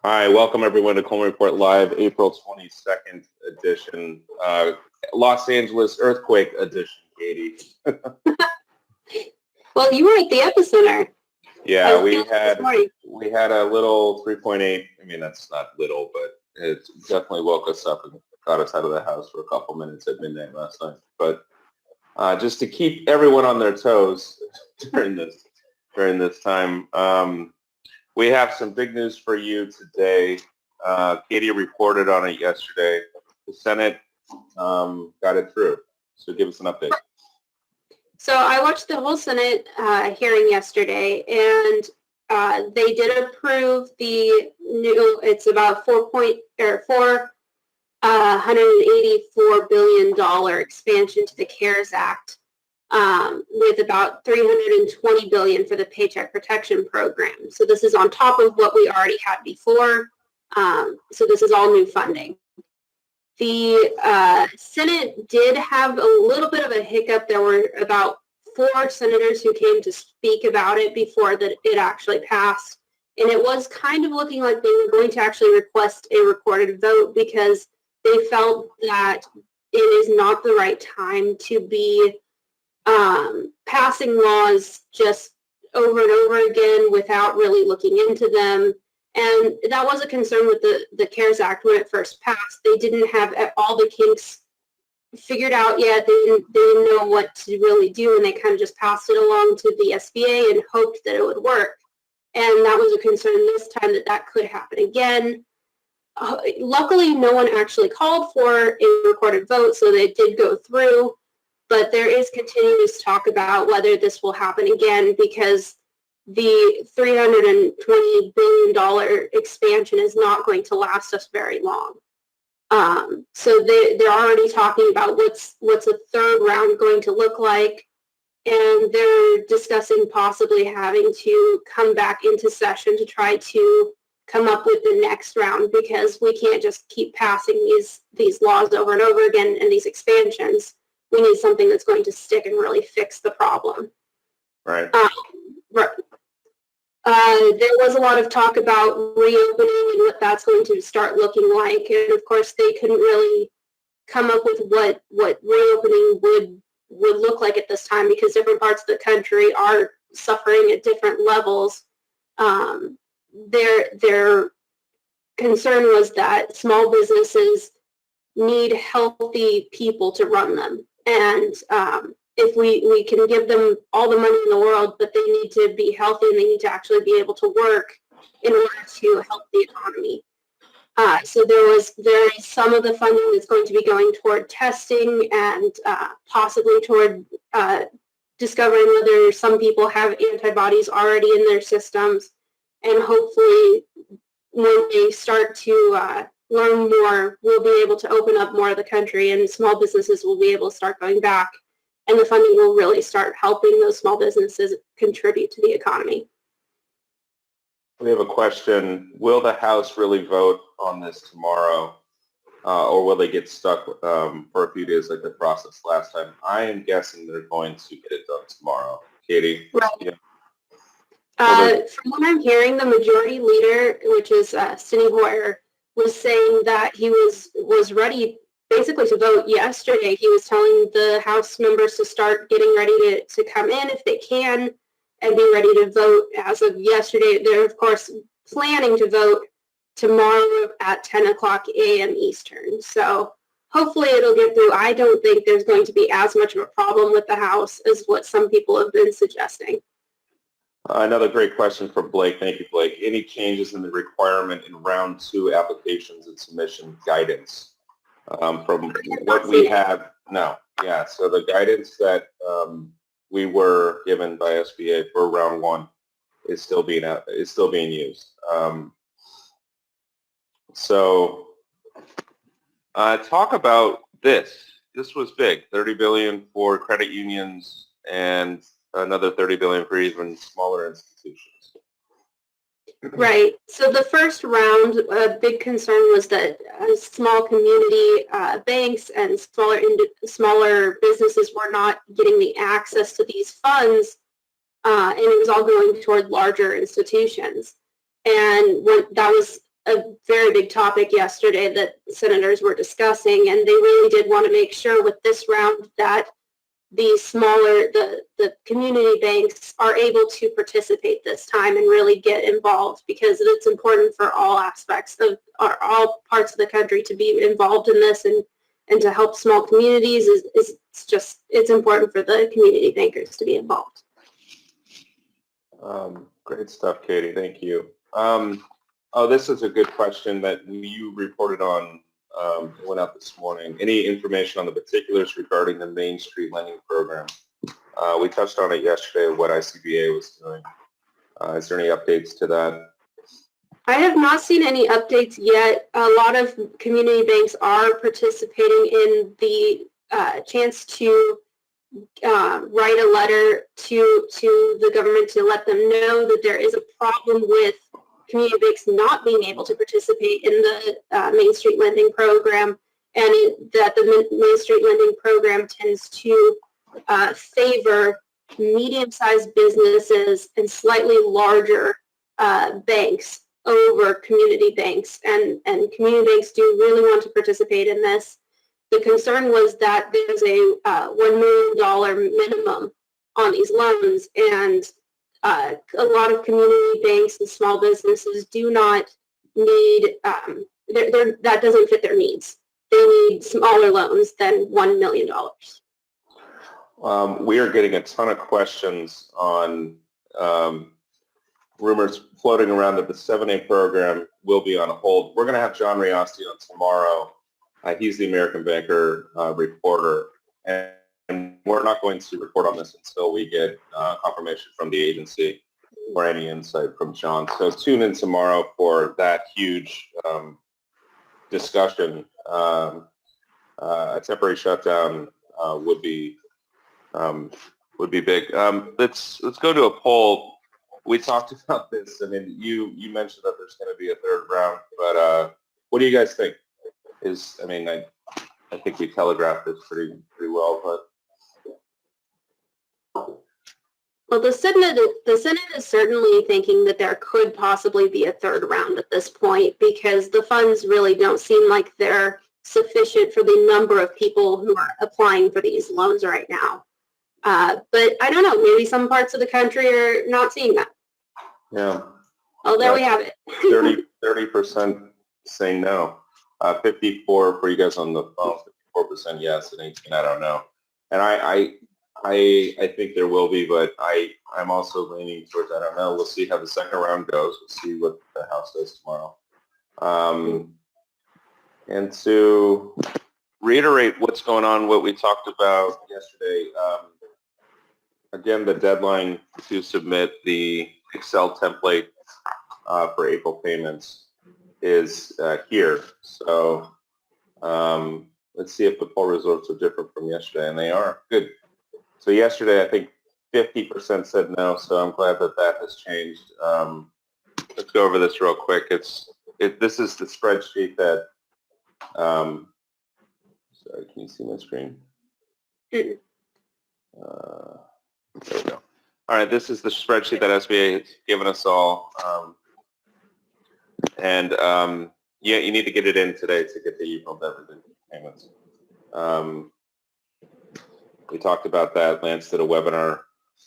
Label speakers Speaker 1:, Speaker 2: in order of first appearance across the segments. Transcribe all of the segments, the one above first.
Speaker 1: Hi, welcome everyone to Coleman Report Live, April 22nd edition, Los Angeles earthquake edition, Katie.
Speaker 2: Well, you were at the epicenter.
Speaker 1: Yeah, we had a little 3.8. I mean, that's not little, but it definitely woke us up and got us out of the house for a couple minutes at midnight last night. But just to keep everyone on their toes during this time, we have some big news for you today. Katie reported on it yesterday. The Senate got it through. So give us an update.
Speaker 2: So I watched the whole Senate hearing yesterday, and they did approve the new. It's about $484 billion expansion to the CARES Act, with about $320 billion for the Paycheck Protection Program. So this is on top of what we already had before. So this is all new funding. The Senate did have a little bit of a hiccup. There were about 4 senators who came to speak about it before that it actually passed. And it was kind of looking like they were going to actually request a recorded vote because they felt that it is not the right time to be passing laws just over and over again without really looking into them. And that was a concern with the CARES Act when it first passed. They didn't have all the kinks figured out yet. They didn't know what to really do, and they kind of just passed it along to the SBA and hoped that it would work. And that was a concern this time that could happen again. Luckily, no one actually called for a recorded vote, so they did go through. But there is continuous talk about whether this will happen again because the $320 billion expansion is not going to last us very long. So they're already talking about what's a third round going to look like, and they're discussing possibly having to come back into session to try to come up with the next round because we can't just keep passing these laws over and over again and these expansions. We need something that's going to stick and really fix the problem.
Speaker 1: Right.
Speaker 2: There was a lot of talk about reopening and what that's going to start looking like. And of course, they couldn't really come up with what reopening would look like at this time because different parts of the country are suffering at different levels. Their concern was that small businesses need healthy people to run them. And if we can give them all the money in the world, but they need to be healthy and they need to actually be able to work in order to help the economy. So there is some of the funding that's going to be going toward testing and possibly toward discovering whether some people have antibodies already in their systems. And hopefully when they start to learn more, we'll be able to open up more of the country and small businesses will be able to start going back. And the funding will really start helping those small businesses contribute to the economy.
Speaker 1: We have a question. Will the House really vote on this tomorrow, or will they get stuck for a few days like the process last time? I am guessing they're going to get it done tomorrow. Katie?
Speaker 2: Right.
Speaker 1: Yeah.
Speaker 2: From what I'm hearing, the majority leader, which is Steny Hoyer, was saying that he was ready basically to vote yesterday. He was telling the House members to start getting ready to come in if they can and be ready to vote as of yesterday. They're, of course, planning to vote tomorrow at 10 o'clock a.m. Eastern. So hopefully it'll get through. I don't think there's going to be as much of a problem with the House as what some people have been suggesting.
Speaker 1: Another great question from Blake. Thank you, Blake. Any changes in the requirement in round 2 applications and submission guidance from what we have? No. Yeah. So the guidance that we were given by SBA for round 1 is still being used. So talk about this. This was big. $30 billion for credit unions and another $30 billion for even smaller institutions.
Speaker 2: Right. So the first round, a big concern was that small community banks and smaller businesses were not getting the access to these funds, and it was all going toward larger institutions. And that was a very big topic yesterday that senators were discussing, and they really did want to make sure with this round that the smaller, the community banks are able to participate this time and really get involved, because it's important for all aspects of all parts of the country to be involved in this, and to help small communities it's important for the community bankers to be involved.
Speaker 1: Great stuff, Katie. Thank you. Oh, this is a good question that you reported on. It went out this morning. Any information on the particulars regarding the Main Street lending program? We touched on it yesterday, what ICBA was doing. Is there any updates to that?
Speaker 2: I have not seen any updates yet. A lot of community banks are participating in the chance to write a letter to the government to let them know that there is a problem with community banks not being able to participate in the Main Street lending program, and that the Main Street lending program tends to favor medium-sized businesses and slightly larger banks over community banks, and community banks do really want to participate in this. The concern was that there's a $1 million minimum on these loans, and a lot of community banks and small businesses do not need, that doesn't fit their needs. They need smaller loans than $1 million.
Speaker 1: We are getting a ton of questions on rumors floating around that the 7A program will be on hold. We're going to have John Riosti on tomorrow. He's the American Banker reporter, and we're not going to report on this until we get confirmation from the agency or any insight from John. So tune in tomorrow for that huge discussion. A temporary shutdown would be big. Let's go to a poll. We talked about this. I mean, you mentioned that there's going to be a third round, but what do you guys think? I think we telegraphed this pretty well, but.
Speaker 2: Well, the Senate is certainly thinking that there could possibly be a third round at this point, because the funds really don't seem like they're sufficient for the number of people who are applying for these loans right now. But I don't know, maybe some parts of the country are not seeing that.
Speaker 1: Yeah.
Speaker 2: Oh, there we have it.
Speaker 1: 30% saying no. 54 for you guys on the phone, 54% yes, and 18 I don't know. And I think there will be, but I'm also leaning towards I don't know. We'll see how the second round goes. We'll see what the House does tomorrow. And to reiterate what's going on, what we talked about yesterday, again, the deadline to submit the Excel template for April payments is here. So let's see if the poll results are different from yesterday, and they are. Good. So yesterday, I think 50% said no, so I'm glad that that has changed. Let's go over this real quick. This is the spreadsheet that, sorry, can you see my screen? There we go. All right, this is the spreadsheet that SBA has given us all. Yeah, you need to get it in today to get the April debt payments. We talked about that. Lance did a webinar.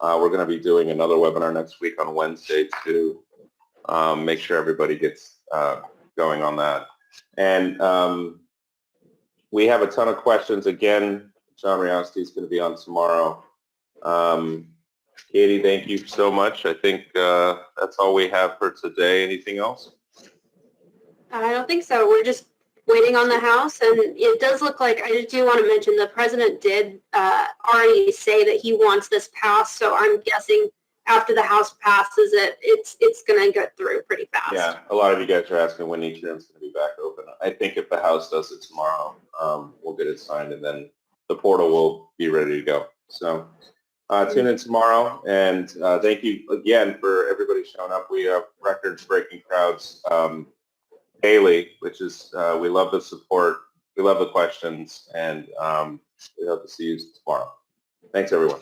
Speaker 1: We're going to be doing another webinar next week on Wednesday to make sure everybody gets going on that. And we have a ton of questions. Again, John Riosti is going to be on tomorrow. Katie, thank you so much. I think that's all we have for today. Anything else?
Speaker 2: I don't think so. We're just waiting on the House, and it does look like, I just do want to mention, the President did already say that he wants this passed, so I'm guessing after the House passes it, it's going to get through pretty fast.
Speaker 1: Yeah, a lot of you guys are asking when Atrium's going to be back open. I think if the House does it tomorrow, we'll get it signed, and then the portal will be ready to go. So tune in tomorrow, and thank you again for everybody showing up. We have record-breaking crowds daily, which is, we love the support, we love the questions, and we hope to see you tomorrow. Thanks, everyone.